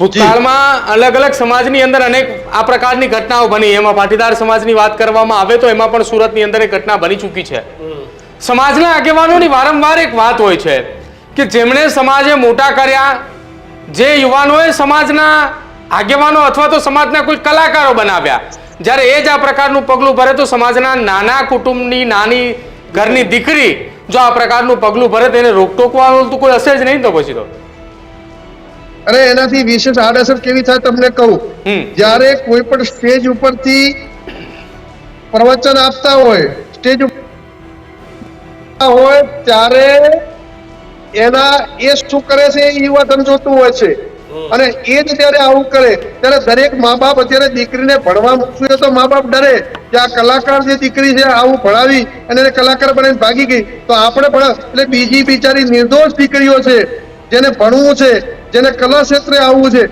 ભૂતકાળમાં અલગ અલગ સમાજની અંદર અનેક આ પ્રકારની ઘટનાઓ બની. એમાં પાટીદાર સમાજની વાત કરવામાં આવે તો એમાં પણ સુરતની અંદર એક ઘટના બની ચૂકી છે. સમાજના આગેવાનોની વારંવાર એક વાત હોય છે કે જેમણે સમાજે મોટા કર્યા, જે યુવાનોએ સમાજના આગેવાનો અથવા તો સમાજના કોઈ કલાકારો બનાવ્યા, જ્યારે એ જ આ પ્રકારનું પગલું ભરે તો સમાજના નાના કુટુંબની નાની ઘરની દીકરી જો આ પ્રકારનું પગલું ભરે તેને રોકટોકવાનું તો કોઈ હશે જ નહીં. તો પછી તો અરે એનાથી વિશેષ આડઅસર કેવી થાય તમને કહું. જ્યારે કોઈ પણ સ્ટેજ ઉપરથી પ્રવચન આપતા હોય, સ્ટેજ ઉપર હોય ત્યારે એના એ શું કરે છે એ યુવાધન જોતું હોય છે, અને એ જ જયારે આવું કરે ત્યારે દરેક મા બાપ અત્યારે દીકરીને ભણવા મૂકવું તો મા બાપ ડરે કે આ કલાકાર જે દીકરી છે આવું ભણાવી અને એને કલાકાર બનાવીને ભાગી ગઈ તો આપણે ભણ એટલે બીજી બિચારી નિર્દોષ દીકરીઓ છે જેને ભણવું છે, જેને કલા ક્ષેત્રે આવવું છે,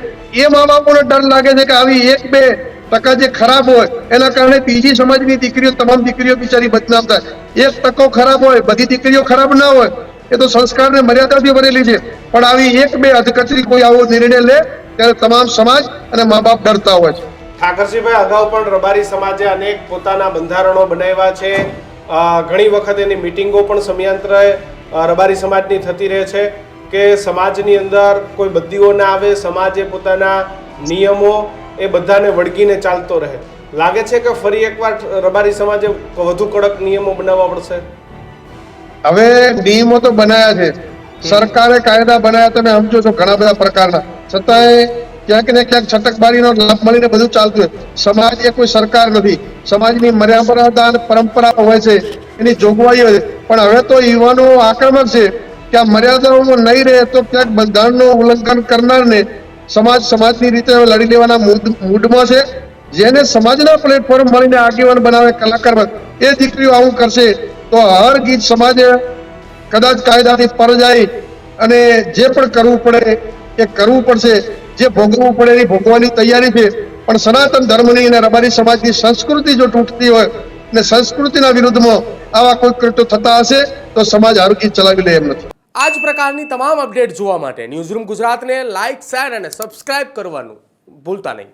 એ મા બાપોને ડર લાગે છે કે આવી 1-2% જે ખરાબ હોય એના કારણે બીજી સમાજની દીકરીઓ, તમામ દીકરીઓ બિચારી બદનામ થાય. 1% ખરાબ હોય, બધી દીકરીઓ ખરાબ ના હોય, એ તો સંસ્કારને મર્યાદાથી ભરેલી છે, પણ આવી 1-2 અધકચરી કોઈ આવો નિર્ણય લે ત્યારે તમામ સમાજ અને મા બાપ ડરતા હોય છે. ઠાકરસિંહભાઈ, અગાઉ પણ રબારી સમાજે અનેક પોતાના બંધારણો બનાવ્યા છે. ઘણી વખત એની મિટિંગો પણ સમયાંતરે રબારી સમાજની થતી રહે છે કે સમાજની અંદર કોઈ બદીઓ ના આવે, સમાજે પોતાના નિયમો એ બધાને વળગીને ચાલતો રહે. લાગે છે કે ફરી એકવાર રબારી સમાજે વધુ કડક નિયમો બનાવવા પડશે? હવે નિયમો તો બનાવ્યા છે, સરકારે કાયદા બનાવ્યા, તમે સમજો છો ઘણા બધા પ્રકારના, છતાંય ક્યાંક ને ક્યાંક છટકબારીનો લાભ મળીને બધું ચાલતું હોય. સમાજ એ કોઈ સરકાર નથી. સમાજની મર્યાદા અને પરંપરા હોય છે, એની જોગવાઈ હોય છે, પણ હવે તો યુવાનો આક્રમક છે કે આ મર્યાદાઓમાં નહીં રહે તો ક્યાંક બંધારણનું ઉલ્લંઘન કરનારને સમાજની રીતે લડી લેવાના મૂડમાં છે. જેને સમાજના પ્લેટફોર્મ મળીને આગેવાન બનાવે, કલાકાર, એ દીકરીઓ આવું કરશે તો હર ગીત સમાજે કદાચ કાયદાથી પર જાય અને જે પણ કરવું પડે એ કરવું પડશે, જે ભોગવવું પડે એ ભોગવાની તૈયારી છે. પણ સનાતન ધર્મની અને રબારી સમાજની સંસ્કૃતિ જો તૂટતી હોય અને સંસ્કૃતિના વિરુદ્ધમાં આવા કોઈ કૃત્યો થતા હશે તો સમાજ હરગીત ચલાવી લે એમ નથી. આ જ પ્રકારની તમામ અપડેટ જોવા માટે ન્યૂઝરૂમ ગુજરાતને લાઇક, શેર અને સબસ્ક્રાઇબ કરવાનું ભૂલતા નહીં.